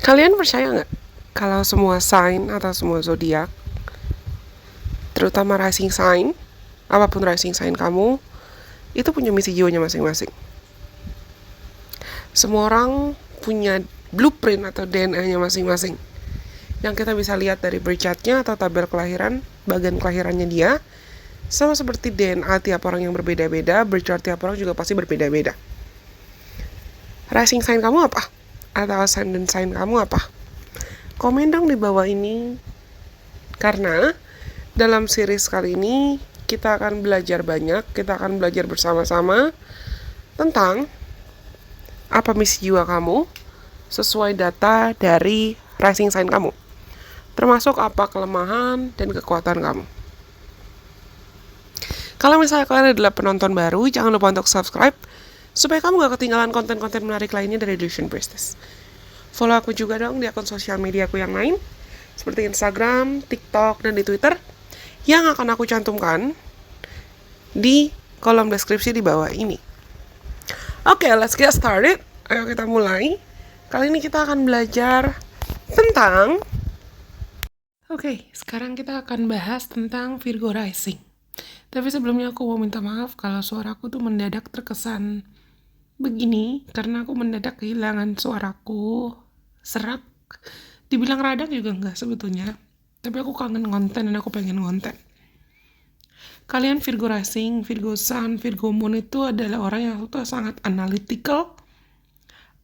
Kalian percaya nggak kalau semua sign atau semua zodiak, terutama rising sign, apapun rising sign kamu, itu punya misi jiwanya masing-masing. Semua orang punya blueprint atau DNA-nya masing-masing. Yang kita bisa lihat dari birth chart-nya atau tabel kelahiran, bagian kelahirannya dia, sama seperti DNA tiap orang yang berbeda-beda, birth chart tiap orang juga pasti berbeda-beda. Rising sign kamu apa? Atau ascendant sign kamu apa? Komen dong di bawah ini. Karena dalam series kali ini kita akan belajar banyak, kita akan belajar bersama-sama tentang apa misi jiwa kamu sesuai data dari rising sign kamu. Termasuk apa kelemahan dan kekuatan kamu. Kalau misalnya kalian adalah penonton baru, jangan lupa untuk subscribe supaya kamu gak ketinggalan konten-konten menarik lainnya dari Illusion Priestess. Follow aku juga dong di akun sosial media aku yang lain, seperti Instagram, TikTok, dan di Twitter, yang akan aku cantumkan di kolom deskripsi di bawah ini. Oke, let's get started. Ayo kita mulai. Kali ini kita akan belajar tentang... sekarang kita akan bahas tentang Virgo Rising. Tapi sebelumnya aku mau minta maaf kalau suaraku tuh mendadak terkesan begini, karena aku mendadak kehilangan suaraku. Serak. Dibilang radang juga enggak sebetulnya. Tapi aku kangen konten dan aku pengen konten. Kalian Virgo Rising, Virgo Sun, Virgo Moon itu adalah orang yang tuh sangat analytical,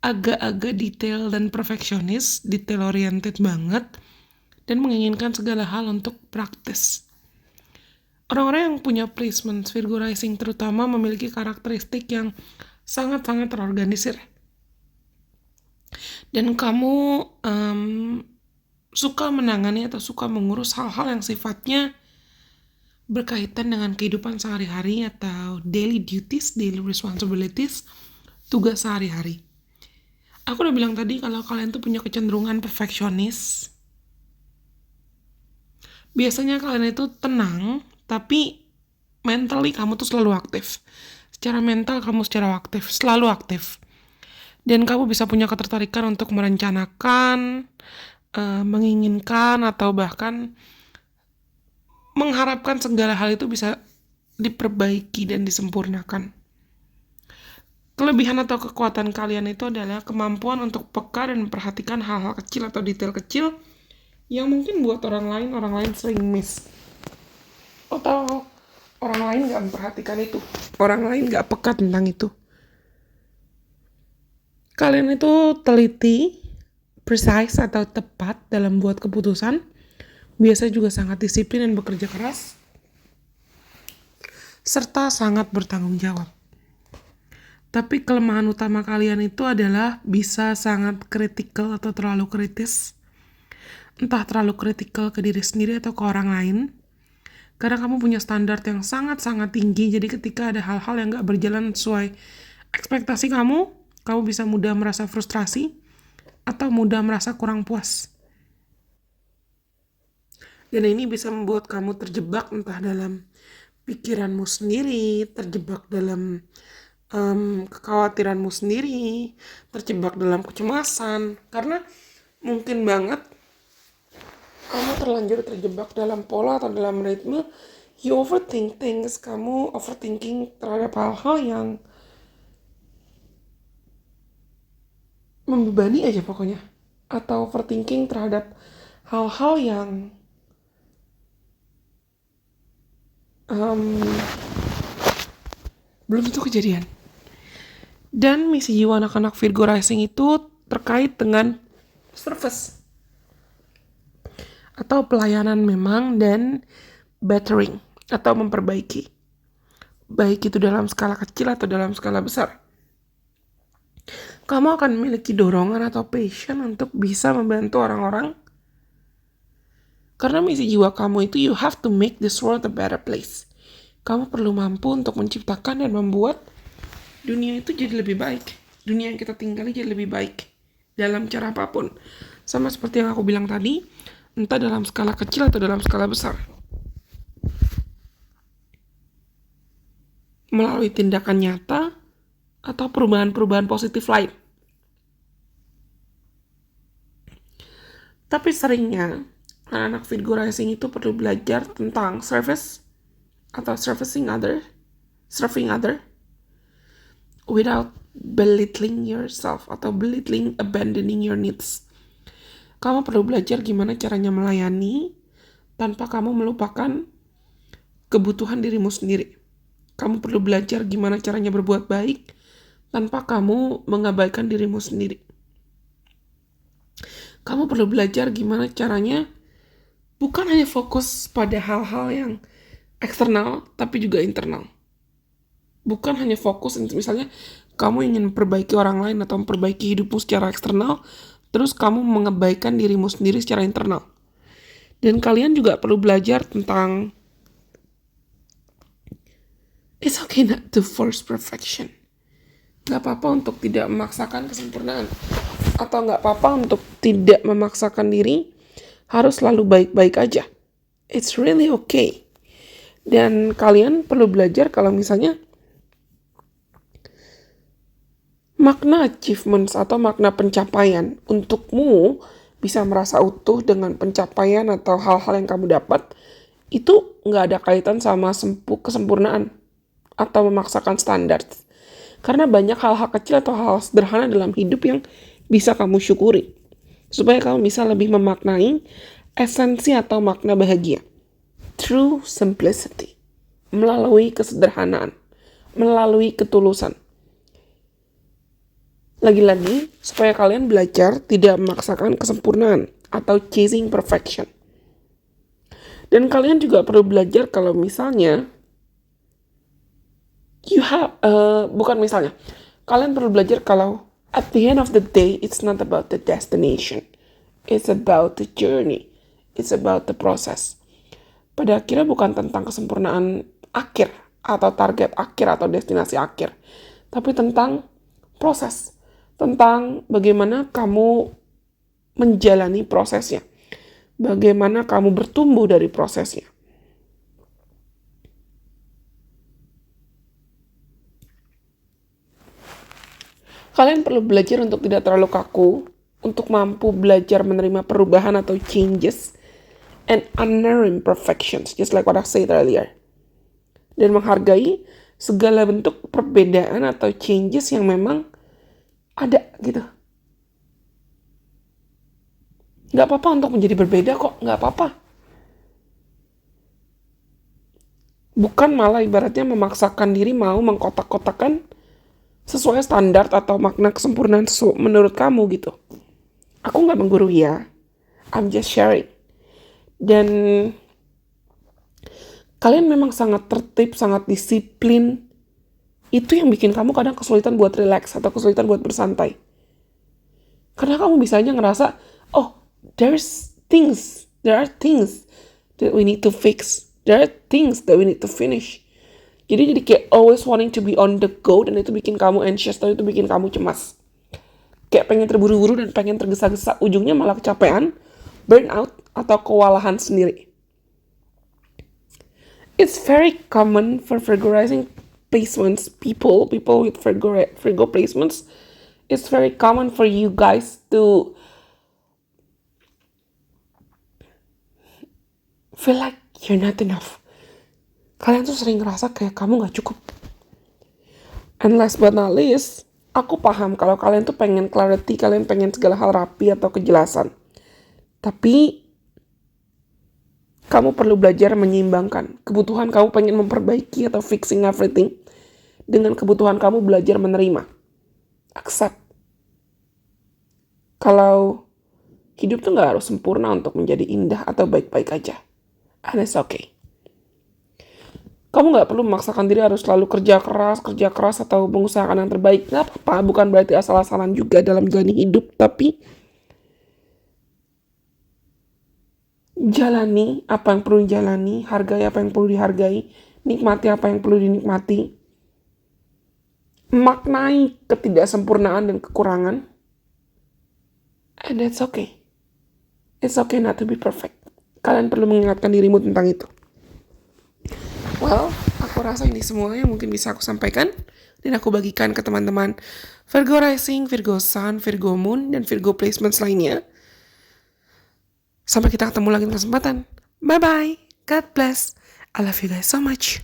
agak-agak detail dan perfeksionis, detail oriented banget, dan menginginkan segala hal untuk praktis. Orang-orang yang punya placement Virgo Rising terutama memiliki karakteristik yang sangat-sangat terorganisir. Dan kamu suka menangani atau suka mengurus hal-hal yang sifatnya berkaitan dengan kehidupan sehari-hari atau daily duties, daily responsibilities, tugas sehari-hari. Aku udah bilang tadi kalau kalian tuh punya kecenderungan perfeksionis. Biasanya kalian itu tenang, tapi mentally kamu tuh selalu aktif. Secara mental kamu secara aktif, selalu aktif. Dan kamu bisa punya ketertarikan untuk merencanakan, menginginkan, atau bahkan mengharapkan segala hal itu bisa diperbaiki dan disempurnakan. Kelebihan atau kekuatan kalian itu adalah kemampuan untuk peka dan memperhatikan hal-hal kecil atau detail kecil yang mungkin buat orang lain sering miss. Atau orang lain gak memperhatikan itu. Orang lain gak peka tentang itu. Kalian itu teliti, precise atau tepat dalam buat keputusan. Biasa juga sangat disiplin dan bekerja keras. Serta sangat bertanggung jawab. Tapi kelemahan utama kalian itu adalah bisa sangat kritikal atau terlalu kritis. Entah terlalu kritikal ke diri sendiri atau ke orang lain. Karena kamu punya standar yang sangat-sangat tinggi. Jadi ketika ada hal-hal yang gak berjalan sesuai ekspektasi kamu bisa mudah merasa frustrasi atau mudah merasa kurang puas. Dan ini bisa membuat kamu terjebak entah dalam pikiranmu sendiri, terjebak dalam kekhawatiranmu sendiri, terjebak dalam kecemasan. Karena mungkin banget kamu terlanjur terjebak dalam pola atau dalam ritme, you overthink things, kamu overthinking terhadap hal-hal yang membebani aja pokoknya. Atau overthinking terhadap hal-hal yang belum tentu kejadian. Dan misi jiwa anak-anak Virgo Rising itu terkait dengan service atau pelayanan memang, dan bettering atau memperbaiki. Baik itu dalam skala kecil atau dalam skala besar. Kamu akan memiliki dorongan atau passion untuk bisa membantu orang-orang. Karena misi jiwa kamu itu you have to make this world a better place. Kamu perlu mampu untuk menciptakan dan membuat dunia itu jadi lebih baik. Dunia yang kita tinggali jadi lebih baik. Dalam cara apapun. Sama seperti yang aku bilang tadi, entah dalam skala kecil atau dalam skala besar. Melalui tindakan nyata atau perubahan-perubahan positif lain. Tapi seringnya anak-anak Virgo rising itu perlu belajar tentang service atau serving other without belittling yourself atau belittling abandoning your needs. Kamu perlu belajar gimana caranya melayani tanpa kamu melupakan kebutuhan dirimu sendiri. Kamu perlu belajar gimana caranya berbuat baik tanpa kamu mengabaikan dirimu sendiri. Kamu perlu belajar gimana caranya bukan hanya fokus pada hal-hal yang eksternal, tapi juga internal. Bukan hanya fokus, misalnya kamu ingin memperbaiki orang lain atau memperbaiki hidupmu secara eksternal, terus kamu mengabaikan dirimu sendiri secara internal. Dan kalian juga perlu belajar tentang it's okay not to force perfection. Gak apa-apa untuk tidak memaksakan kesempurnaan. Atau gak apa-apa untuk tidak memaksakan diri harus selalu baik-baik aja. It's really okay. Dan kalian perlu belajar kalau misalnya makna achievements atau makna pencapaian untukmu bisa merasa utuh dengan pencapaian atau hal-hal yang kamu dapat, itu gak ada kaitan sama kesempurnaan atau memaksakan standar. Karena banyak hal-hal kecil atau hal sederhana dalam hidup yang bisa kamu syukuri. Supaya kamu bisa lebih memaknai esensi atau makna bahagia. True simplicity. Melalui kesederhanaan. Melalui ketulusan. Lagi-lagi, supaya kalian belajar tidak memaksakan kesempurnaan atau chasing perfection. Dan kalian juga perlu belajar kalau misalnya kalian perlu belajar kalau at the end of the day, it's not about the destination. It's about the journey. It's about the process. Pada akhirnya bukan tentang kesempurnaan akhir atau target akhir atau destinasi akhir. Tapi tentang proses. Tentang bagaimana kamu menjalani prosesnya. Bagaimana kamu bertumbuh dari prosesnya. Kalian perlu belajar untuk tidak terlalu kaku, untuk mampu belajar menerima perubahan atau changes, and honor imperfections, just like what I said earlier. Dan menghargai segala bentuk perbedaan atau changes yang memang ada gitu. Gak apa-apa untuk menjadi berbeda kok, gak apa-apa. Bukan malah ibaratnya memaksakan diri mau mengkotak-kotakan sesuai standar atau makna kesempurnaan menurut kamu gitu. Aku gak menggurui ya. I'm just sharing. Dan kalian memang sangat tertib, sangat disiplin. Itu yang bikin kamu kadang kesulitan buat relax atau kesulitan buat bersantai. Karena kamu bisanya ngerasa, oh, there are things that we need to fix. There are things that we need to finish. Jadi kayak always wanting to be on the go, dan itu bikin kamu anxious, dan itu bikin kamu cemas. Kayak pengen terburu-buru dan pengen tergesa-gesa, ujungnya malah kecapean, burnout, atau kewalahan sendiri. It's very common for Virgo rising placements, people with Virgo placements, it's very common for you guys to feel like you're not enough. Kalian tuh sering ngerasa kayak kamu gak cukup. And last but not least, aku paham kalau kalian tuh pengen clarity, kalian pengen segala hal rapi atau kejelasan. Tapi kamu perlu belajar menyeimbangkan. Kebutuhan kamu pengen memperbaiki atau fixing everything dengan kebutuhan kamu belajar menerima. Accept. Kalau hidup tuh gak harus sempurna untuk menjadi indah atau baik-baik aja. And it's okay. Kamu gak perlu memaksakan diri harus selalu kerja keras atau mengusahakan yang terbaik. Gak apa-apa, bukan berarti asal-asalan juga dalam jalani hidup. Tapi jalani apa yang perlu dijalani, hargai apa yang perlu dihargai, nikmati apa yang perlu dinikmati. Maknai ketidaksempurnaan dan kekurangan. And that's okay. It's okay not to be perfect. Kalian perlu mengingatkan dirimu tentang itu. Well, aku rasa ini semua yang mungkin bisa aku sampaikan dan aku bagikan ke teman-teman Virgo Rising, Virgo Sun, Virgo Moon, dan Virgo Placements lainnya. Sampai kita ketemu lagi di kesempatan. Bye-bye. God bless. I love you guys so much.